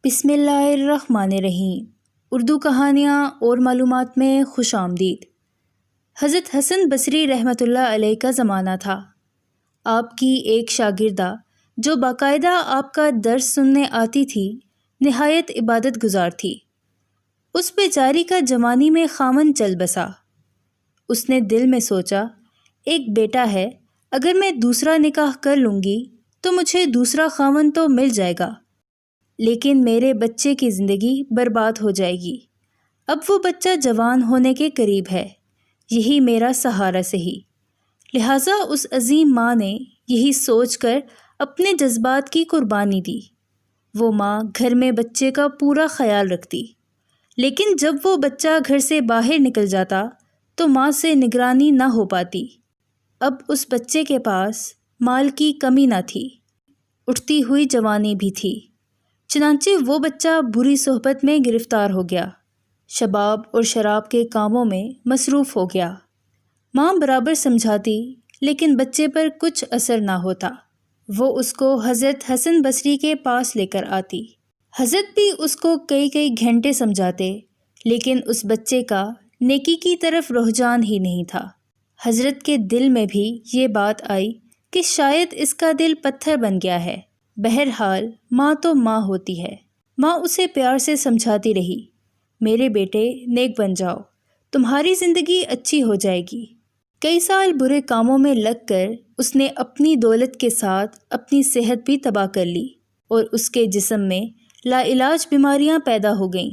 بسم اللہ الرحمن الرحیم۔ اردو کہانیاں اور معلومات میں خوش آمدید۔ حضرت حسن بصری رحمۃ اللہ علیہ کا زمانہ تھا۔ آپ کی ایک شاگردہ جو باقاعدہ آپ کا درس سننے آتی تھی نہایت عبادت گزار تھی۔ اس بیچاری کا جوانی میں خامن چل بسا۔ اس نے دل میں سوچا، ایک بیٹا ہے، اگر میں دوسرا نکاح کر لوں گی تو مجھے دوسرا خامن تو مل جائے گا، لیکن میرے بچے کی زندگی برباد ہو جائے گی۔ اب وہ بچہ جوان ہونے کے قریب ہے، یہی میرا سہارا سہی۔ لہٰذا اس عظیم ماں نے یہی سوچ کر اپنے جذبات کی قربانی دی۔ وہ ماں گھر میں بچے کا پورا خیال رکھتی، لیکن جب وہ بچہ گھر سے باہر نکل جاتا تو ماں سے نگرانی نہ ہو پاتی۔ اب اس بچے کے پاس مال کی کمی نہ تھی، اٹھتی ہوئی جوانی بھی تھی، چنانچہ وہ بچہ بری صحبت میں گرفتار ہو گیا، شباب اور شراب کے کاموں میں مصروف ہو گیا۔ ماں برابر سمجھاتی لیکن بچے پر کچھ اثر نہ ہوتا۔ وہ اس کو حضرت حسن بصری کے پاس لے کر آتی۔ حضرت بھی اس کو کئی گھنٹے سمجھاتے، لیکن اس بچے کا نیکی کی طرف رجحان ہی نہیں تھا۔ حضرت کے دل میں بھی یہ بات آئی کہ شاید اس کا دل پتھر بن گیا ہے۔ بہرحال ماں تو ماں ہوتی ہے۔ ماں اسے پیار سے سمجھاتی رہی، میرے بیٹے نیک بن جاؤ، تمہاری زندگی اچھی ہو جائے گی۔ کئی سال برے کاموں میں لگ کر اس نے اپنی دولت کے ساتھ اپنی صحت بھی تباہ کر لی، اور اس کے جسم میں لا علاج بیماریاں پیدا ہو گئیں۔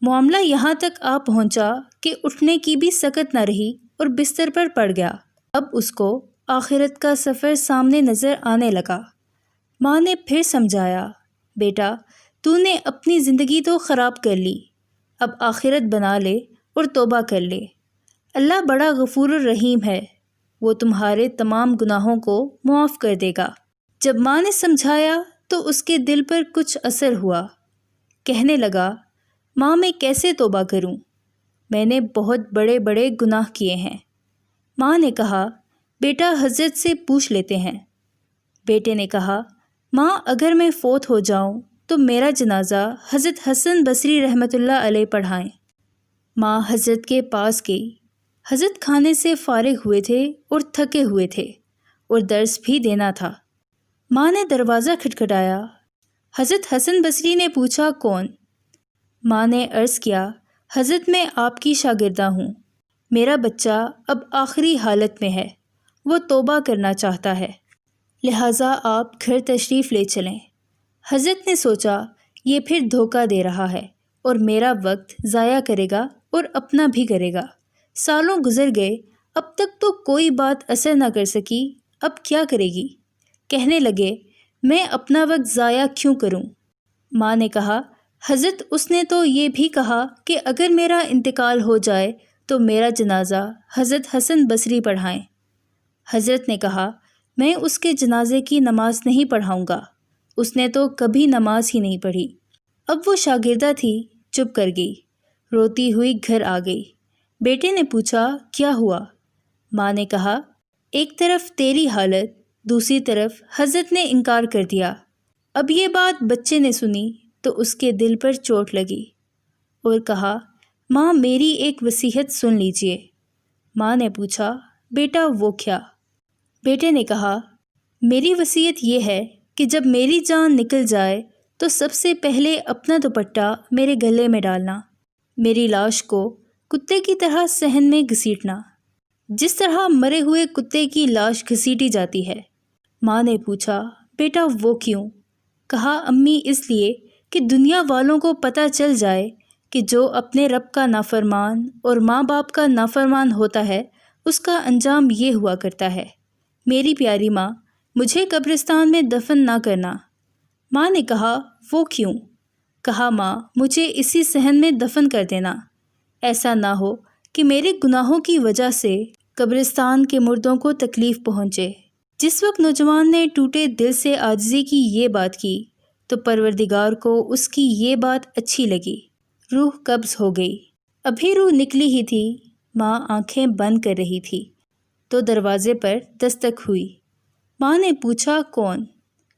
معاملہ یہاں تک آ پہنچا کہ اٹھنے کی بھی سکت نہ رہی اور بستر پر پڑ گیا۔ اب اس کو آخرت کا سفر سامنے نظر آنے لگا۔ ماں نے پھر سمجھایا، بیٹا تو نے اپنی زندگی تو خراب کر لی، اب آخرت بنا لے اور توبہ کر لے۔ اللہ بڑا غفور الرحیم ہے، وہ تمہارے تمام گناہوں کو معاف کر دے گا۔ جب ماں نے سمجھایا تو اس کے دل پر کچھ اثر ہوا۔ کہنے لگا، ماں میں کیسے توبہ کروں؟ میں نے بہت بڑے گناہ کیے ہیں۔ ماں نے کہا، بیٹا حضرت سے پوچھ لیتے ہیں۔ بیٹے نے کہا، ماں اگر میں فوت ہو جاؤں تو میرا جنازہ حضرت حسن بصری رحمۃ اللہ علیہ پڑھائیں۔ ماں حضرت کے پاس گئی۔ حضرت کھانے سے فارغ ہوئے تھے اور تھکے ہوئے تھے، اور درس بھی دینا تھا۔ ماں نے دروازہ کھٹکھٹایا۔ حضرت حسن بصری نے پوچھا، کون؟ ماں نے عرض کیا، حضرت میں آپ کی شاگردہ ہوں، میرا بچہ اب آخری حالت میں ہے، وہ توبہ کرنا چاہتا ہے، لہٰذا آپ گھر تشریف لے چلیں۔ حضرت نے سوچا، یہ پھر دھوکہ دے رہا ہے اور میرا وقت ضائع کرے گا اور اپنا بھی کرے گا۔ سالوں گزر گئے، اب تک تو کوئی بات اثر نہ کر سکی، اب کیا کرے گی؟ کہنے لگے، میں اپنا وقت ضائع کیوں کروں؟ ماں نے کہا، حضرت اس نے تو یہ بھی کہا کہ اگر میرا انتقال ہو جائے تو میرا جنازہ حضرت حسن بصری پڑھائیں۔ حضرت نے کہا، میں اس کے جنازے کی نماز نہیں پڑھاؤں گا، اس نے تو کبھی نماز ہی نہیں پڑھی۔ اب وہ شاگردہ تھی، چپ کر گئی، روتی ہوئی گھر آ گئی۔ بیٹے نے پوچھا، کیا ہوا؟ ماں نے کہا، ایک طرف تیری حالت، دوسری طرف حضرت نے انکار کر دیا۔ اب یہ بات بچے نے سنی تو اس کے دل پر چوٹ لگی اور کہا، ماں میری ایک وصیت سن لیجئے۔ ماں نے پوچھا، بیٹا وہ کیا؟ بیٹے نے کہا، میری وصیت یہ ہے کہ جب میری جان نکل جائے تو سب سے پہلے اپنا دوپٹہ میرے گلے میں ڈالنا، میری لاش کو کتے کی طرح صحن میں گھسیٹنا، جس طرح مرے ہوئے کتے کی لاش گھسیٹی جاتی ہے۔ ماں نے پوچھا، بیٹا وہ کیوں؟ کہا، امی اس لیے کہ دنیا والوں کو پتہ چل جائے کہ جو اپنے رب کا نافرمان اور ماں باپ کا نافرمان ہوتا ہے اس کا انجام یہ ہوا کرتا ہے۔ میری پیاری ماں، مجھے قبرستان میں دفن نہ کرنا۔ ماں نے کہا، وہ کیوں؟ کہا، ماں مجھے اسی صحن میں دفن کر دینا، ایسا نہ ہو کہ میرے گناہوں کی وجہ سے قبرستان کے مردوں کو تکلیف پہنچے۔ جس وقت نوجوان نے ٹوٹے دل سے عاجزی کی یہ بات کی تو پروردگار کو اس کی یہ بات اچھی لگی، روح قبض ہو گئی۔ ابھی روح نکلی ہی تھی، ماں آنکھیں بند کر رہی تھی تو دروازے پر دستک ہوئی۔ ماں نے پوچھا، کون؟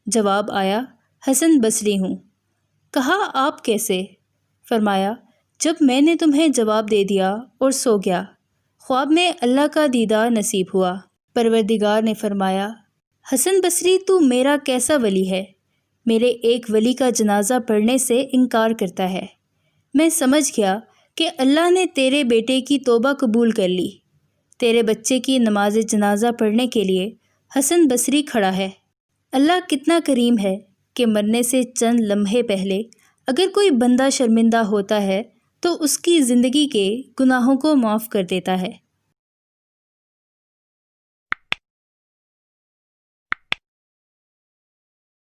جواب آیا، حسن بصری ہوں۔ کہا آپ کیسے؟ فرمایا جب میں نے تمہیں جواب دے دیا اور سو گیا، خواب میں اللہ کا دیدار نصیب ہوا۔ پروردگار نے فرمایا حسن بصری تو میرا کیسا ولی ہے، میرے ایک ولی کا جنازہ پڑھنے سے انکار کرتا ہے۔ میں سمجھ گیا کہ اللہ نے تیرے بیٹے کی توبہ قبول کر لی۔ تیرے بچے کی نماز جنازہ پڑھنے کے لیے حسن بصری کھڑا ہے۔ اللہ کتنا کریم ہے کہ مرنے سے چند لمحے پہلے اگر کوئی بندہ شرمندہ ہوتا ہے تو اس کی زندگی کے گناہوں کو معاف کر دیتا ہے۔